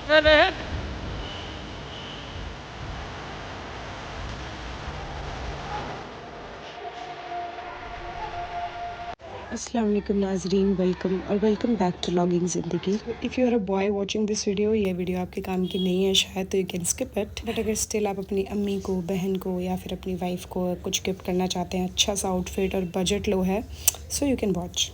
Run ahead. अस्सलाम वालेकुम नाजरीन, वेलकम और वेलकम बैक टू लॉगिंग ज़िंदगी। If you are a boy watching this video, ये वीडियो आपके काम की नहीं है शायद, तो you can skip it. But अगर स्टिल आप अपनी अम्मी को, बहन को या फिर अपनी वाइफ को कुछ गिफ्ट करना चाहते हैं, अच्छा सा आउटफिट और बजट लो है, सो यू कैन वॉच।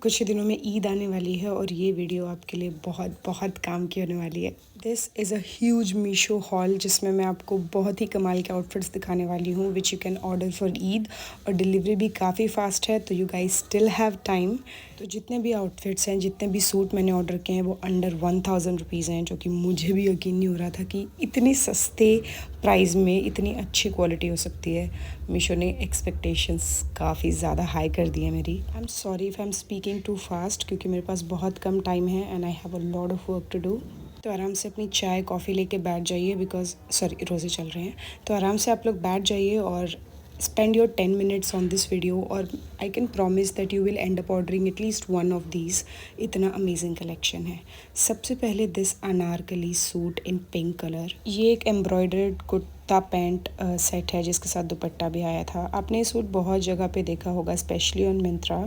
कुछ ही दिनों में ईद आने वाली है और ये वीडियो आपके लिए बहुत बहुत काम की होने वाली है। This is a huge Meesho hall जिसमें मैं आपको बहुत ही कमाल के आउटफिट्स दिखाने वाली हूँ which you can order for Eid, और डिलीवरी भी काफ़ी फास्ट है, तो you guys still have time. तो जितने भी आउटफिट्स हैं, जितने भी सूट मैंने ऑर्डर किए हैं, वो अंडर 1000 रुपीज़ हैं, जो कि मुझे भी यकीन नहीं हो रहा था कि इतनी सस्ते प्राइस में इतनी अच्छी क्वालिटी हो सकती है। मीशो ने एक्सपेक्टेशंस काफ़ी ज़्यादा हाई कर दी है मेरी। I am sorry if I am speaking too fast, क्योंकि मेरे पास बहुत कम टाइम है and I have a lot of work to do. तो आराम से अपनी चाय कॉफ़ी लेके बैठ जाइए, बिकॉज सॉरी रोज़े चल रहे हैं, तो आराम से आप लोग बैठ जाइए और spend your 10 minutes on this video, और I can promise that you will end up ordering at least one of these। इतना अमेजिंग कलेक्शन है। सबसे पहले this Anarkali suit in pink colour, ये एक एम्ब्रॉयडर्ड कुर्ता पैंट सेट है जिसके साथ दुपट्टा भी आया था। आपने ये सूट बहुत जगह पे देखा होगा, specially on Myntra.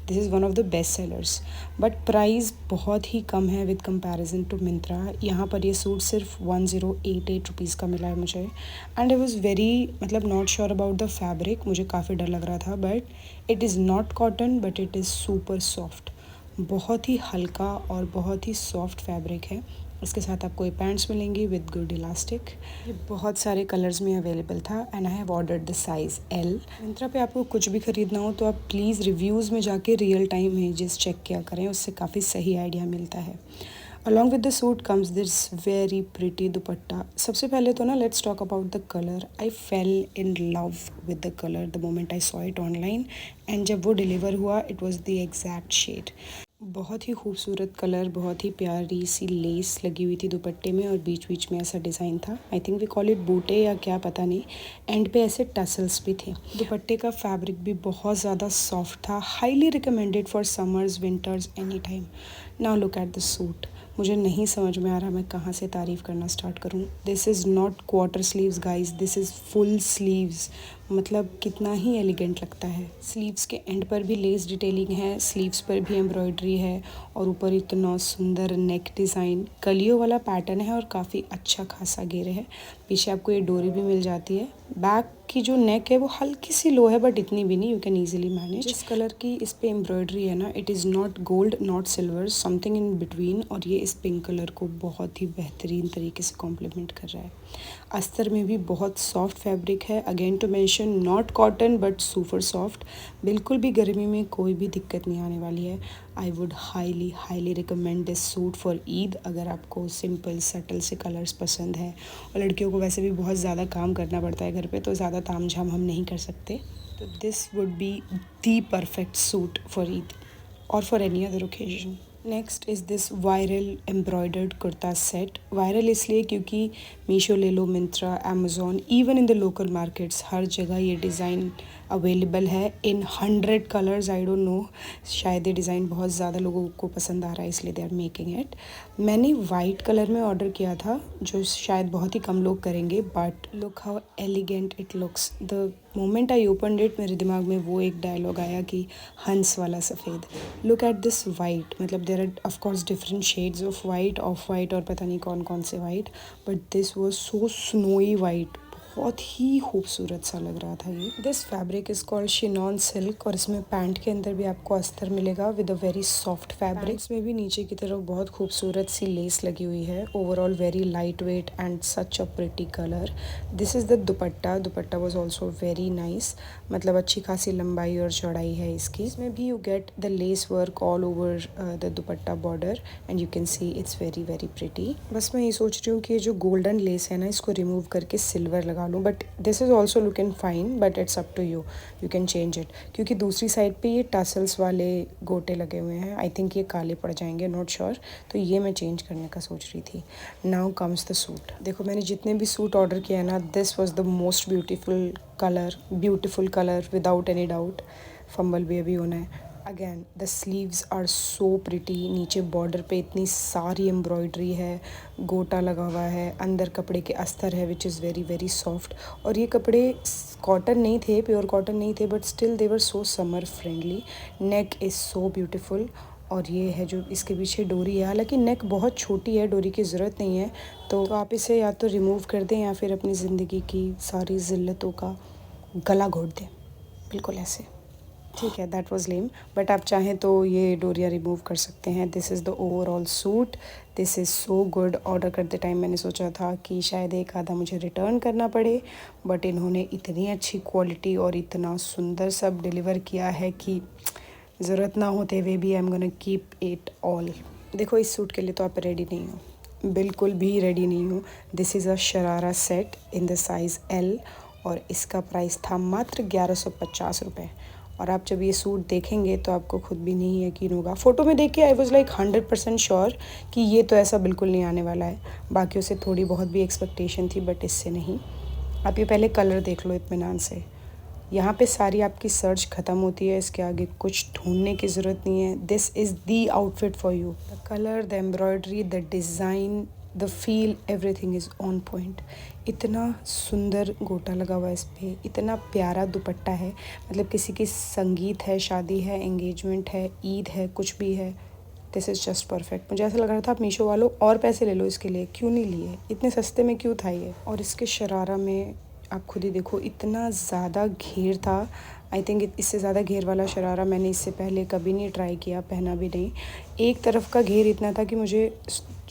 This is one of the best sellers, but price बहुत ही कम है विद कंपैरिजन टू मिंत्रा। यहाँ पर ये सूट सिर्फ 1088 रुपीज़ का मिला है मुझे, एंड आई वॉज़ वेरी मतलब not sure about the fabric, मुझे काफ़ी डर लग रहा था, but it is not cotton but it is super soft. बहुत ही हल्का और बहुत ही सॉफ्ट फैब्रिक है। इसके साथ आपको ये पैंट्स मिलेंगी विद गुड इलास्टिक। ये बहुत सारे कलर्स में अवेलेबल था and I have ordered the size L. Myntra पे आपको कुछ भी ख़रीदना हो तो आप प्लीज़ रिव्यूज़ में जाके रियल टाइम इमेजेस चेक किया करें, उससे काफ़ी सही आइडिया मिलता है। Along with the suit comes this very pretty dupatta. सबसे पहले तो ना let's talk about the colour. I fell in love with the colour the moment I saw it online, and जब वो डिलीवर हुआ it was the exact shade. बहुत ही खूबसूरत कलर, बहुत ही प्यारी सी लेस लगी हुई थी दुपट्टे में, और बीच बीच में ऐसा डिज़ाइन था। I think we call it बूटे या क्या पता नहीं। एंड पे ऐसे टसल्स भी थे। दुपट्टे का फैब्रिक भी बहुत ज़्यादा सॉफ्ट था। Highly recommended for summers, winters, any time. Now look at the suit. मुझे नहीं समझ में आ रहा मैं कहाँ से तारीफ़ करना स्टार्ट करूँ। This is not quarter sleeves guys, this is full sleeves. मतलब कितना ही एलिगेंट लगता है। स्लीव्स के एंड पर भी लेस डिटेलिंग है, स्लीव्स पर भी एम्ब्रॉयडरी है, और ऊपर इतना सुंदर नेक डिज़ाइन, कलियों वाला पैटर्न है और काफ़ी अच्छा खासा घेर है। पीछे आपको ये डोरी भी मिल जाती है। बैक की जो नेक है वो हल्की सी लो है, बट इतनी भी नहीं, यू कैन ईजिली मैनेज। जिस कलर की इस पे एम्ब्रॉयडरी है ना, it is not gold not silver, something in between, और ये इस पिंक कलर को बहुत ही बेहतरीन तरीके से कॉम्प्लीमेंट कर रहा है। अस्तर में भी बहुत सॉफ्ट फैब्रिक है, again to mention not cotton but super soft. बिल्कुल भी गर्मी में कोई भी दिक्कत नहीं आने वाली है। I would highly highly recommend this suit for Eid, अगर आपको सिंपल सटल से कलर्स पसंद है। और लड़कियों को वैसे भी बहुत ज़्यादा काम करना पड़ता है घर पे, तो ज़्यादा ताम झाम हम नहीं कर सकते, तो this would be the perfect suit for Eid और for any other occasion. Next is this viral embroidered kurta set. Viral इसलिए क्योंकि मीशो ले लो, Myntra, Amazon, even in the local markets, हर जगह ये डिज़ाइन अवेलेबल है in 100 colours. I don't know, शायद ये डिज़ाइन बहुत ज़्यादा लोगों को पसंद आ रहा है इसलिए दे आर मेकिंग इट। मैंने वाइट कलर में ऑर्डर किया था, जो शायद बहुत ही कम लोग करेंगे, but look how elegant it looks. The moment I opened it, मेरे दिमाग में वो एक डायलॉग आया कि हंस वाला सफ़ेद। लुक एट दिस वाइट, मतलब there are of course different shades of white, off white और पता नहीं कौन कौन से white, but this was so snowy white. बहुत ही खूबसूरत सा लग रहा था ये। This fabric is called chiffon silk, और इसमें पैंट के अंदर भी आपको अस्तर मिलेगा with a very soft fabric. इसमें भी नीचे की तरफ बहुत खूबसूरत सी लेस लगी हुई है। Overall very light weight and such a pretty colour. This is the dupatta. Dupatta was also very nice, मतलब अच्छी खासी लंबाई और चौड़ाई है इसकी। इसमें भी you get the lace work all over the dupatta border, and you can see it's very very pretty. बस मैं ये सोच रही हूँ कि ये जो गोल्डन लेस है ना, इसको रिमूव करके सिल्वर लगा लूँ, but this is also looking fine, but it's up to you, you can change it. क्योंकि दूसरी साइड पे ये टसल्स वाले गोटे लगे हुए हैं, आई थिंक ये काले पड़ जाएंगे, नॉट श्योर, तो ये मैं चेंज करने का सोच रही थी। Now comes the suit. देखो मैंने जितने भी सूट ऑर्डर किए हैं ना, this was the most beautiful colour without any doubt. फंबल भी अभी होना है। Again the sleeves are so pretty, नीचे बॉर्डर पे इतनी सारी एम्ब्रॉयडरी है, गोटा लगा हुआ है, अंदर कपड़े के अस्तर है which is very very soft. और ये कपड़े कॉटन नहीं थे, प्योर कॉटन नहीं थे, but still they were so summer friendly. Neck is so beautiful. और ये है जो इसके पीछे डोरी है, हालांकि नेक बहुत छोटी है, डोरी की ज़रूरत नहीं है, तो आप इसे या तो रिमूव कर दें या फिर अपनी ज़िंदगी की सारी ज़िल्लतों का गला घोट दें, बिल्कुल ऐसे। ठीक है, दैट वाज लेम, बट आप चाहें तो ये डोरिया रिमूव कर सकते हैं। This is the overall suit, this is so good. Order करते टाइम मैंने सोचा था कि शायद एक आधा मुझे रिटर्न करना पड़े, बट इन्होंने इतनी अच्छी क्वालिटी और इतना सुंदर सब डिलीवर किया है कि ज़रूरत ना होते हुए भी आई am gonna keep it all. देखो, इस सूट के लिए तो आप रेडी नहीं हो, बिल्कुल भी रेडी नहीं हो। This is a sharara set in the size L, और इसका प्राइस था मात्र 1150 रुपये। और आप जब ये सूट देखेंगे तो आपको खुद भी नहीं यकीन होगा। फ़ोटो में देख के आई वॉज़ लाइक 100% श्योर कि ये तो ऐसा बिल्कुल नहीं आने वाला है। बाकियों से थोड़ी बहुत भी एक्सपेक्टेशन थी, बट इससे नहीं। आप ये पहले कलर देख लो इत्मीनान से। यहाँ पे सारी आपकी सर्च ख़त्म होती है, इसके आगे कुछ ढूंढने की ज़रूरत नहीं है। This is the outfit for you. The colour, the embroidery, the design, the feel, everything is on point. इतना सुंदर गोटा लगा हुआ है इस पर, इतना प्यारा दुपट्टा है, मतलब किसी की संगीत है, शादी है, एंगेजमेंट है, ईद है, कुछ भी है, दिस इज़ जस्ट परफेक्ट। मुझे ऐसा लग रहा था आप मीशो वालों और पैसे ले लो इसके लिए, क्यों नहीं लिए, इतने सस्ते में क्यों था ये। और इसके शरारा में आप खुद ही देखो, इतना ज़्यादा घेर था। आई थिंक इससे ज़्यादा घेर वाला शरारा मैंने इससे पहले कभी नहीं ट्राई किया, पहना भी नहीं। एक तरफ का घेर इतना था कि मुझे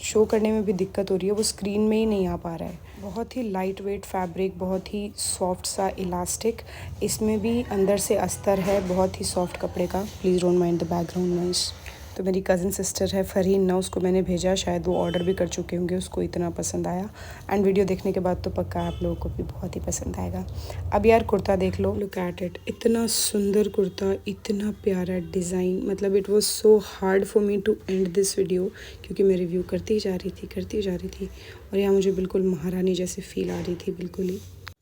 शो करने में भी दिक्कत हो रही है, वो स्क्रीन में ही नहीं आ पा रहा है। बहुत ही लाइट वेट फैब्रिक, बहुत ही सॉफ्ट सा इलास्टिक, इसमें भी अंदर से अस्तर है, बहुत ही सॉफ्ट कपड़े का। Please don't mind the background noise. तो मेरी कज़न सिस्टर है फरहीन ना, उसको मैंने भेजा, शायद वो ऑर्डर भी कर चुके होंगे, उसको इतना पसंद आया। एंड वीडियो देखने के बाद तो पक्का आप लोगों को भी बहुत ही पसंद आएगा। अब यार कुर्ता देख लो, लुक एट इट, इतना सुंदर कुर्ता, इतना प्यारा डिज़ाइन, मतलब it was so hard for me to end this video, क्योंकि मैं रिव्यू करती ही जा रही थी और यहाँ मुझे बिल्कुल महारानी जैसे फील आ रही थी, बिल्कुल ही।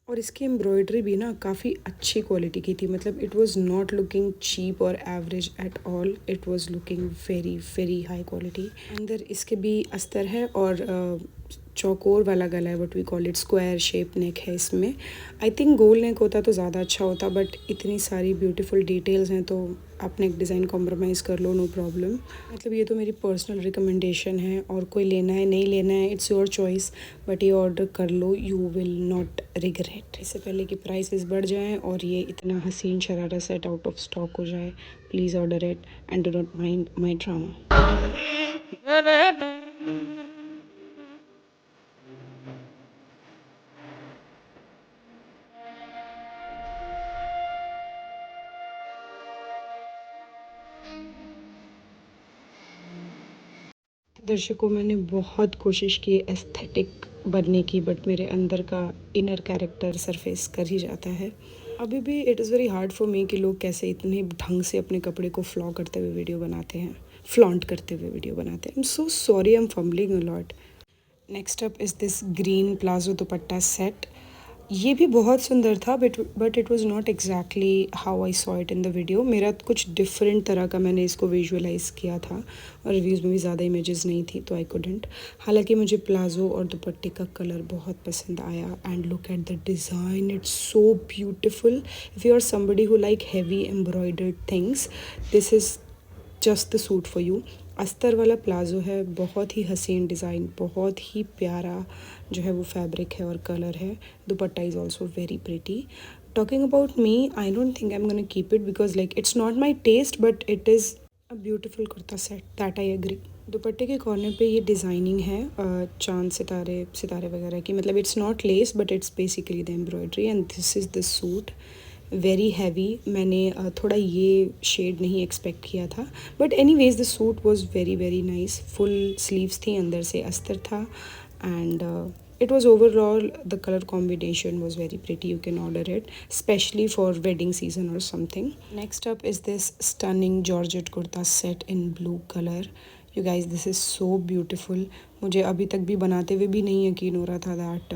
और इसकी एम्ब्रॉयडरी भी ना काफ़ी अच्छी क्वालिटी की थी, मतलब it was not looking cheap और average at all, it was looking very very high quality. अंदर इसके भी अस्तर है और चौकोर वाला गला है, what we call it, square shape neck है इसमें। आई थिंक गोल नेक होता तो ज़्यादा अच्छा होता, बट इतनी सारी ब्यूटीफुल डिटेल्स हैं तो आप नेक डिज़ाइन कॉम्प्रोमाइज़ कर लो, नो प्रॉब्लम। मतलब ये तो मेरी पर्सनल रिकमेंडेशन है, और कोई लेना है नहीं लेना है इट्स योर चॉइस, बट ये ऑर्डर कर लो, यू विल नॉट रिग्रेट। इससे पहले कि प्राइसेस बढ़ जाएं और ये इतना हसीन sharara set out of stock हो जाए, please order it and do not mind my drama. दर्शकों, मैंने बहुत कोशिश की एस्थेटिक बनने की, बट मेरे अंदर का इनर कैरेक्टर सरफेस कर ही जाता है। अभी भी it is very hard for मी कि लोग कैसे इतने ढंग से अपने कपड़े को फ्लॉ करते हुए वीडियो बनाते हैं, फ्लॉन्ट करते हुए वीडियो बनाते हैं। I am so sorry, I am fumbling a lot. Next up is this green palazzo dupatta set. ये भी बहुत सुंदर था, but it was not exactly how I saw it in the video. मेरा कुछ डिफरेंट तरह का मैंने इसको विजुअलाइज़ किया था, और रिव्यूज़ में भी ज़्यादा इमेजेस नहीं थी तो आई कुडंट। हालांकि मुझे प्लाजो और दुपट्टे का कलर बहुत पसंद आया, and look at the design, it's so beautiful. If you are somebody who like heavy embroidered things, this is just the suit for you. अस्तर वाला प्लाजो है, बहुत ही हसीन डिज़ाइन, बहुत ही प्यारा जो है वो फैब्रिक है और कलर है। Dupatta is also very pretty. Talking about me, I don't think I am gonna keep it because like it's not my taste, but it is a beautiful kurta set, that I agree. दुपट्टे के corner पे ये designing है चांद सितारे सितारे वगैरह की, मतलब it's not less but it's basically the embroidery, and this is the suit, very heavy. मैंने थोड़ा ये शेड नहीं एक्सपेक्ट किया था, but anyways the suit was very very nice. Full sleeves थी, अंदर से अस्तर था, and it was overall, the color combination was very pretty. You can order it especially for wedding season or something. Next up is this stunning georgette kurta set in blue color. You guys, this is so beautiful. मुझे अभी तक भी बनाते हुए भी नहीं यकीन हो रहा था that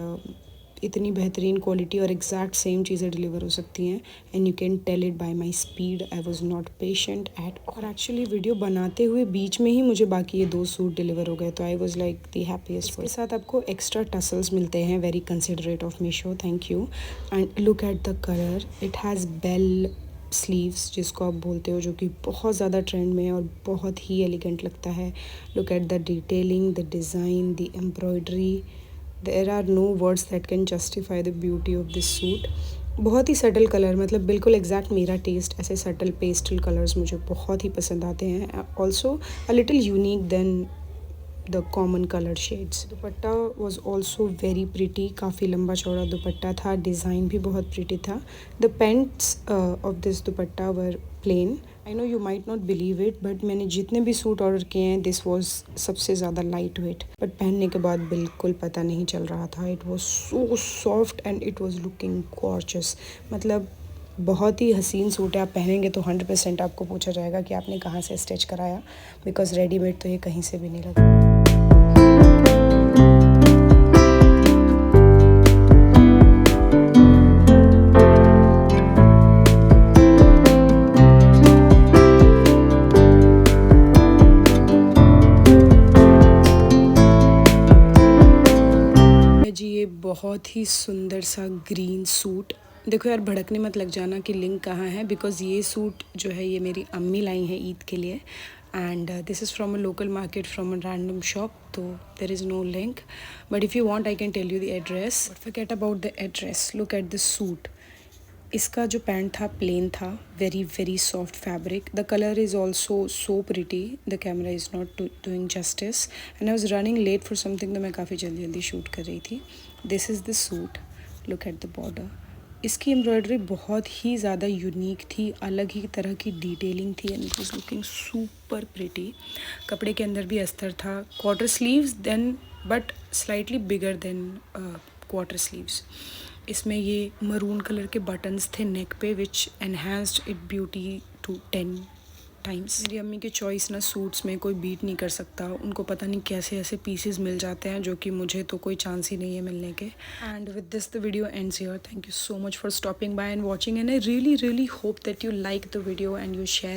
इतनी बेहतरीन क्वालिटी और एग्जैक्ट सेम चीज़ें डिलीवर हो सकती हैं, and you can tell it by my speed. I was not patient at all actually video बनाते हुए बीच में ही मुझे बाकी ये 2 सूट डिलीवर हो गए, तो I was like the happiest. इसके साथ आपको एक्स्ट्रा टसल्स मिलते हैं, very considerate of Meesho, thank you. And look at the colour, it has bell sleeves जिसको आप बोलते हो, जो कि बहुत ज़्यादा ट्रेंड में है और बहुत ही एलिगेंट लगता है। Look at the detailing, the design, the embroidery, there are no words that can justify the beauty of this suit. बहुत ही सटल कलर, मतलब बिल्कुल एग्जैक्ट मेरा टेस्ट, ऐसे सटल पेस्टल कलर्स मुझे बहुत ही पसंद आते हैं। Also a little unique then the common colour shades. Dupatta was also very pretty, काफ़ी लंबा चौड़ा दुपट्टा था, डिज़ाइन भी बहुत प्रिटी था। The pants of this dupatta were plain. I know you might not believe it, but मैंने जितने भी सूट ऑर्डर किए हैं दिस वॉज सबसे ज़्यादा लाइट वेट, बट पहनने के बाद बिल्कुल पता नहीं चल रहा था। It was so soft and it was looking gorgeous. मतलब बहुत ही हसीन सूट है, आप पहनेंगे तो 100% आपको पूछा जाएगा कि आपने कहाँ से स्टिच कराया, बिकॉज रेडीमेड तो ये कहीं से भी नहीं लगा। जी ये बहुत ही सुंदर सा ग्रीन सूट, देखो यार भड़कने मत लग जाना कि लिंक कहाँ है, बिकॉज़ ये सूट जो है ये मेरी अम्मी लाई है ईद के लिए, and this is from a local market from a random shop, तो there is no link, but if you want I can tell you the address. But forget about the address, look at this suit. इसका जो pant था plain था, very very soft fabric, the colour is also so pretty, the camera is not doing justice, and I was running late for something, तो मैं काफ़ी जल्दी जल्दी shoot कर रही थी। This is the suit, look at the border. इसकी embroidery बहुत ही ज़्यादा यूनिक थी, अलग ही तरह की डिटेलिंग थी, and it was looking super pretty. कपड़े के अंदर भी अस्तर था, quarter sleeves then but slightly bigger than quarter sleeves. इसमें ये मरून कलर के बटन्स थे नेक पे, which enhanced it beauty to 10 times. मेरी अम्मी के चॉइस ना सूट्स में कोई बीट नहीं कर सकता, उनको पता नहीं कैसे ऐसे पीसेस मिल जाते हैं जो कि मुझे तो कोई चांस ही नहीं है मिलने के। And with this the video ends here, thank you so much for stopping by and watching, and I really really hope that you like the video and you share